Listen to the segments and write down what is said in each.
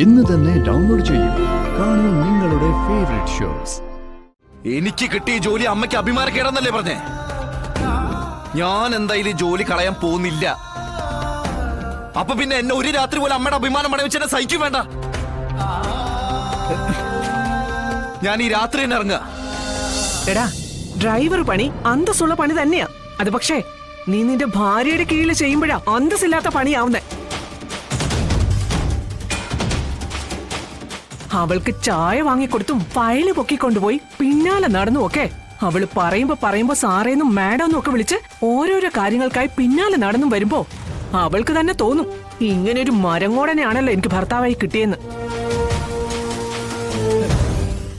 ഇന്ന് തന്നെ ഡൗൺലോഡ് ചെയ്യൂ. കാണൂ നിങ്ങളുടെ ഫേവറേറ്റ് ഷോസ്. എനിക്ക് കിട്ടിയ ജോലി അമ്മയ്ക്ക് അഭിമാനക്കേടെന്നല്ലേ പറഞ്ഞേ? ഞാൻ എന്തായാലും ജോലി കളയാൻ പോകുന്നില്ല. അപ്പൊ പിന്നെ എന്നെ ഒരു രാത്രി പോലെ അമ്മയുടെ അഭിമാനം പണയവെച്ചെന്നെ സഹിക്കും വേണ്ട. ഞാൻ ഈ രാത്രി തന്നെ ഇറങ്ങുക. എടാ, ഡ്രൈവർ പണി അന്തസ്സുള്ള പണി തന്നെയാ. അത് പക്ഷേ നീ നിന്റെ ഭാര്യയുടെ കീഴിൽ ചെയ്യുമ്പോഴാ അന്തസ്സില്ലാത്ത പണിയാവുന്നേ. അവൾക്ക് ചായ വാങ്ങിക്കൊടുത്തും ഫയല് പൊക്കിക്കൊണ്ടുപോയി പിന്നാലെ നടന്നു. ഒക്കെ അവള് പറയുമ്പോ സാറേന്നും മാഡമെന്നും ഒക്കെ വിളിച്ച് ഓരോരോ കാര്യങ്ങൾക്കായി പിന്നാലെ നടന്നും വരുമ്പോ അവൾക്ക് തന്നെ തോന്നും ഇങ്ങനെ ഒരു മരങ്ങോടനെയാണല്ലോ എനിക്ക് ഭർത്താവായി കിട്ടിയെന്ന്.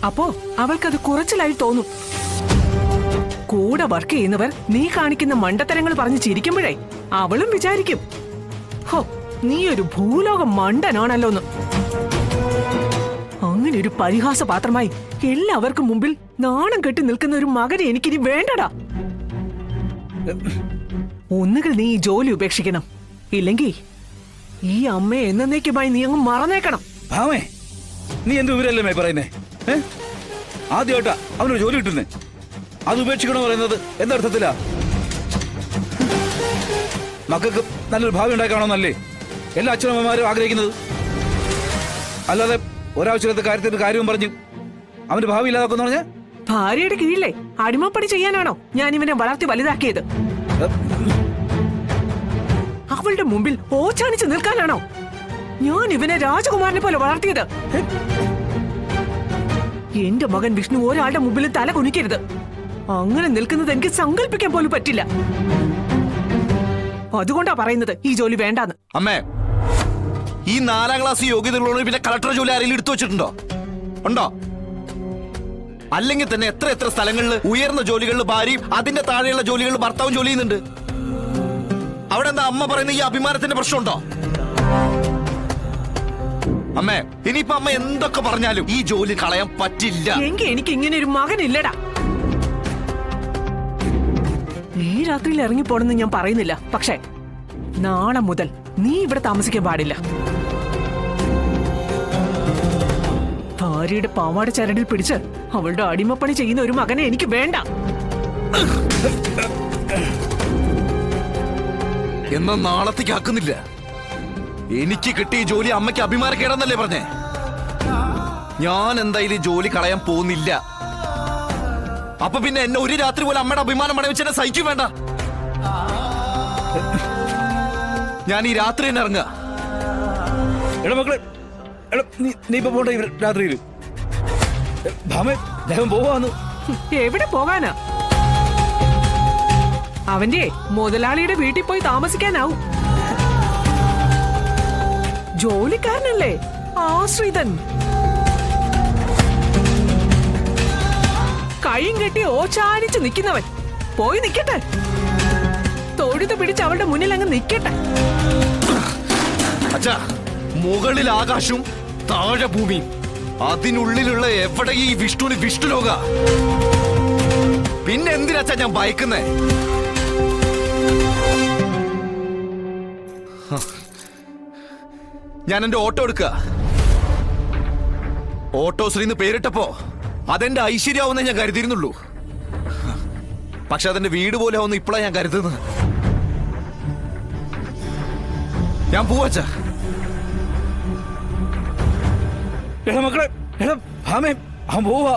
അപ്പോ അവൾക്കത് കുറച്ചിലായി തോന്നും. കൂടെ വർക്ക് ചെയ്യുന്നവർ നീ കാണിക്കുന്ന മണ്ടത്തരങ്ങൾ പറഞ്ഞ് ചിരിക്കുമ്പോഴേ അവളും വിചാരിക്കും, ഹോ, നീ ഒരു ഭൂലോക മണ്ടനാണല്ലോന്ന്. അങ്ങനെ ഒരു പരിഹാസ പാത്രമായി എല്ലാവർക്കും മുമ്പിൽ നാണം കെട്ടി നിൽക്കുന്ന ഒരു മകനെ എനിക്കിനി വേണ്ടടാ. ഒന്നുകിൽ നീ ഈ ജോലി ഉപേക്ഷിക്കണം, ഇല്ലെങ്കിൽ ഈ അമ്മയെ എന്നേക്കുമായി നീ അങ്ങ് മറന്നേക്കണം. ഭാമേ, നീ എന്ത് വിവരല്ലേ പറയുന്നേ? ആദ്യമായിട്ടാ അവനൊരു ജോലി കിട്ടുന്നേ. അത് ഉപേക്ഷിക്കണോ പറയുന്നത് എന്തർത്ഥത്തിലാ? മക്കൾക്ക് നല്ലൊരു ഭാവി ഉണ്ടാക്കണമെന്നല്ലേ എല്ലാ അച്ഛനമ്മമാരും ആഗ്രഹിക്കുന്നത്? അല്ലാതെ ഒരാവശ്യത്തെ കാര്യത്തിന്റെ കാര്യവും പറഞ്ഞ് അവന്റെ ഭാവി ഇല്ലാതാക്കുന്ന പറഞ്ഞ ഭാര്യയുടെ കീഴിലെ അടിമപ്പണി ചെയ്യാനാണോ ഞാൻ ഇവനെ വളർത്തി വലുതാക്കിയത്? അവളുടെ മുമ്പിൽ ഓച്ചാനിച്ച് നിൽക്കാനാണോ ഞാൻ ഇവനെ രാജകുമാരനെ പോലെ വളർത്തിയത്? എന്റെ മകൻ വിഷ്ണു ഒരാളുടെ മുമ്പിൽ തല കുനിക്കരുത്. അങ്ങനെ നിൽക്കുന്നത് എനിക്ക് സങ്കല്പിക്കാൻ പോലും പറ്റില്ല. അതുകൊണ്ടാ പറയുന്നത് ഈ ജോലി വേണ്ടാന്ന്. അമ്മേ, ഈ 4ാം ക്ലാസ് യോഗ്യതകളോട് പിന്നെ കളക്ടർ ജോലി ആരെങ്കിലും എടുത്തു വെച്ചിട്ടുണ്ടോ? ഉണ്ടോ? അല്ലെങ്കിൽ തന്നെ എത്ര സ്ഥലങ്ങളിൽ ഉയർന്ന ജോലികളിൽ ഭാര്യയും അതിന്റെ താഴെയുള്ള ജോലികളിൽ ഭർത്താവും ജോലി ചെയ്യുന്നുണ്ട്. അവിടെ എന്താ അമ്മ പറയുന്ന ഈ അഭിമാനത്തിന്റെ പ്രശ്നമുണ്ടോ? അമ്മേ, ഇനിയിപ്പോ അമ്മ എന്തൊക്കെ പറഞ്ഞാലും ഈ ജോലി കളയാൻ പറ്റില്ല. എങ്കിൽ എനിക്ക് ഇങ്ങനെ ഒരു മകനില്ലടാ. ഈ രാത്രിയിൽ ഇറങ്ങിപ്പോണെന്ന് ഞാൻ പറയുന്നില്ല, പക്ഷേ നാളെ മുതൽ നീ ഇവിടെ താമസിക്കാൻ പാടില്ല. ഭാര്യയുടെ പാവാട ചരടിൽ പിടിച്ച് അവളുടെ അടിമപ്പണി ചെയ്യുന്ന ഒരു മകനെ എനിക്ക് വേണ്ട. എന്നാ നാളത്തേക്ക് ആക്കുന്നില്ല. എനിക്ക് കിട്ടിയ ജോലി അമ്മയ്ക്ക് അഭിമാനക്കേടെന്നല്ലേ പറഞ്ഞേ? ഞാൻ എന്തായാലും ജോലി കളയാൻ പോകുന്നില്ല. അപ്പൊ പിന്നെ എന്നെ ഒരു രാത്രി പോലെ അമ്മയുടെ അഭിമാനം പണയവെച്ചെന്നെ സഹിക്കും വേണ്ട. ഞാൻ ഈ രാത്രി തന്നെ ഇറങ്ങുക. എടാ മക്കളെ, നീ ഇപ്പൊ പോണ്ട രാത്രിയിൽ. ഭാമേ, ദേഹം പോവാന്ന്. എവിടെ പോകാനാ? അവന്റെ മുതലാളിയുടെ വീട്ടിൽ പോയി താമസിക്കാനാവും. ജോലിക്കാരനല്ലേ, ആശ്രിതൻ. കൈയും കെട്ടി ഓച്ചാനിച്ച് നിൽക്കുന്നവൻ പോയി നിക്കട്ടെ. തൊഴുത്ത് പിടിച്ച് അവളുടെ മുന്നിൽ അങ്ങ് നിക്കട്ടെ. അച്ഛാ, മുകളിൽ ആകാശവും താഴെ ഭൂമിയും, അതിനുള്ളിലുള്ള എവിടെ ഈ വിഷ്ണുവിന് വിഷ്ണുലോക? പിന്നെ എന്തിനാച്ചാ ഞാൻ ഭയക്കുന്നേ? ഞാൻ എന്റെ ഓട്ടോ എടുക്കുക. ഓട്ടോശ്രീന്ന് പേരിട്ടപ്പോ അതെന്റെ ഐശ്വര്യാവുന്നേ ഞാൻ കരുതിയിരുന്നുള്ളൂ. പക്ഷെ അതെന്റെ വീട് പോലെ ആവുന്ന ഇപ്പോഴാ ഞാൻ കരുതുന്നത്. ഞാൻ പോവാച്ച. എടാ മക്കളെ, എടാ ഭാമേ, അവൻ പോവാ.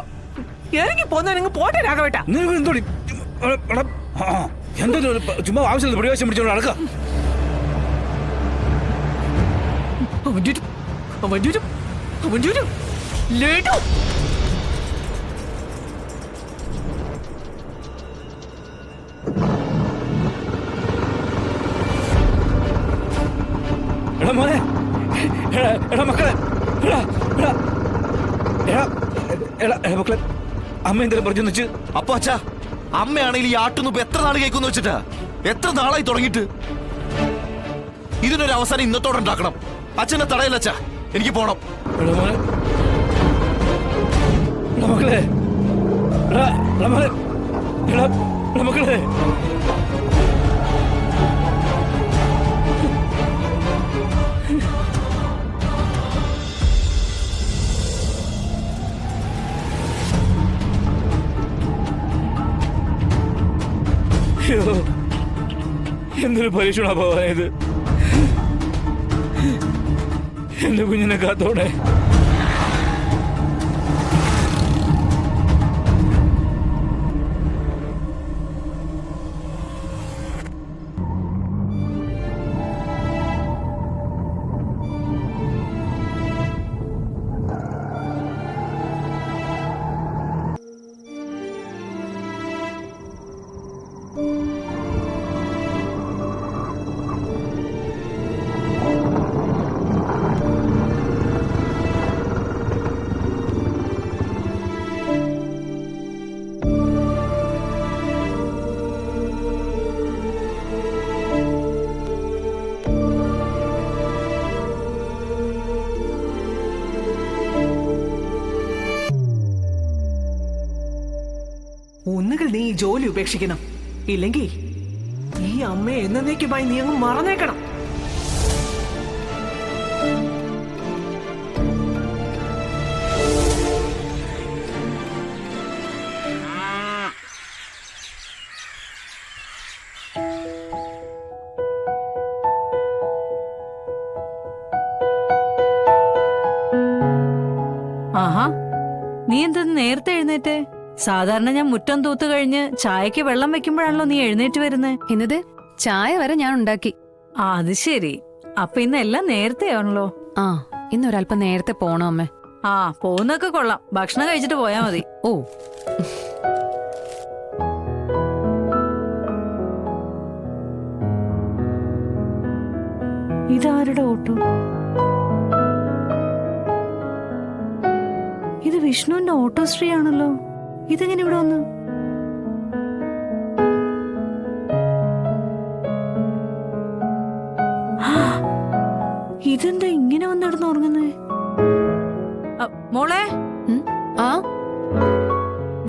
ഇറങ്ങി പോന്നവനങ്ങ് പോട്ടെ രാഘവേട്ടാ. എന്തോടി എന്തോ ചുമ്മാ ആവശ്യമില്ല പിടിവാശം പിടിച്ചോണ്ട് നടക്കുക. അവൻ്റെ ലഡു. എടാ മോനെ, എടാ മക്കളെ, മക്കളെ, അമ്മ എന്തെങ്കിലും പറഞ്ഞു വെച്ച്. അപ്പൊ അച്ഛാ, അമ്മയാണെങ്കിൽ ഈ ആട്ടുന്നുപ്പ് എത്ര നാൾ കേൾക്കുന്നു വെച്ചിട്ടാ? എത്ര നാളായി തുടങ്ങിയിട്ട്? ഇതിനൊരു അവസാനം ഇന്നത്തോടെ ഉണ്ടാക്കണം. അച്ഛനെ തടയല്ല അച്ഛാ, എനിക്ക് പോണം. എടാ മോനെ, എടാ മക്കളെ, എടാ മോനെ, എടാ മക്കളെ. എന്തൊരു പരീക്ഷണ ഭഗവാൻ ഇത്. എന്റെ കുഞ്ഞിനെ കാത്തോടെ. ഒന്നുകിൽ നീ ഈ ജോലി ഉപേക്ഷിക്കണം, ഇല്ലെങ്കിൽ ഈ അമ്മയെ എന്നേക്കുമായി നീ അങ്ങ് മറന്നേക്കണം. ആഹാ, നീ എന്തെന്ന് നേരത്തെ എഴുന്നേറ്റേ? സാധാരണ ഞാൻ മുറ്റം തൂത്ത് കഴിഞ്ഞ് ചായക്ക് വെള്ളം വെക്കുമ്പോഴാണല്ലോ നീ എഴുന്നേറ്റ് വരുന്നേ. എന്നത് ചായ വരെ ഞാൻ ഉണ്ടാക്കി. അത് ശരി, അപ്പൊ ഇന്നെല്ലാം നേരത്തെയാണല്ലോ. ആ, ഇന്നൊരല്പം നേരത്തെ പോണോ അമ്മേ? ആ, പോകുന്നൊക്കെ കൊള്ളാം, ഭക്ഷണം കഴിച്ചിട്ട് പോയാ മതി. ഓ, ഇതാരുടെ ഓട്ടോ? ഇത് വിഷ്ണുവിന്റെ ഓട്ടോശ്രീ ആണല്ലോ. ഇതെങ്ങനെ ഇവിടെ വന്നു? ഇതെന്താ ഇങ്ങനെ വന്നിടന്ന് ഉറങ്ങുന്നേ? മോളെ, ആ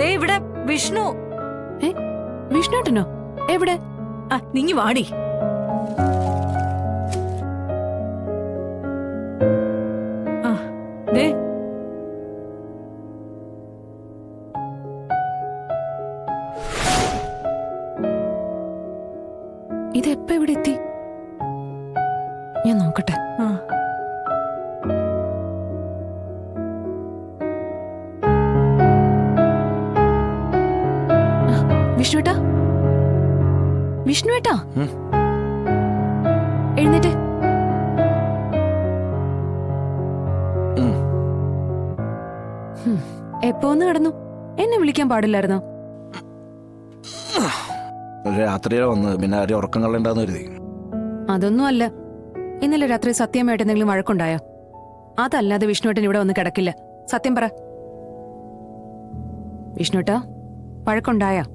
ദേ ഇവിടെ വിഷ്ണു. വിഷ്ണുട്ടനോ? എവിടെ? നിങ്ങി വാടി. ദേ ഇതെപ്പ ഇവിടെ എത്തി? ഞാൻ നോക്കട്ടെ. വിഷ്ണുട്ടാ, വിഷ്ണുവേട്ടാ, എഴുന്നേറ്റ്. എപ്പോന്ന് കിടന്നു? എന്നെ വിളിക്കാൻ പാടില്ലായിരുന്നോ? രാത്രിയിലെ വന്ന് പിന്നെ ആരും ഉറക്കം കളയണ്ടെന്ന് കരുതി. അതൊന്നും അല്ല. ഇന്നലെ രാത്രി സത്യമായിട്ട് എന്തെങ്കിലും വഴക്കുണ്ടായോ? അതല്ലാതെ വിഷ്ണുവേട്ടൻ ഇവിടെ വന്ന് കിടക്കില്ല. സത്യം പറ വിഷ്ണുട്ടാ, വഴക്കുണ്ടായോ?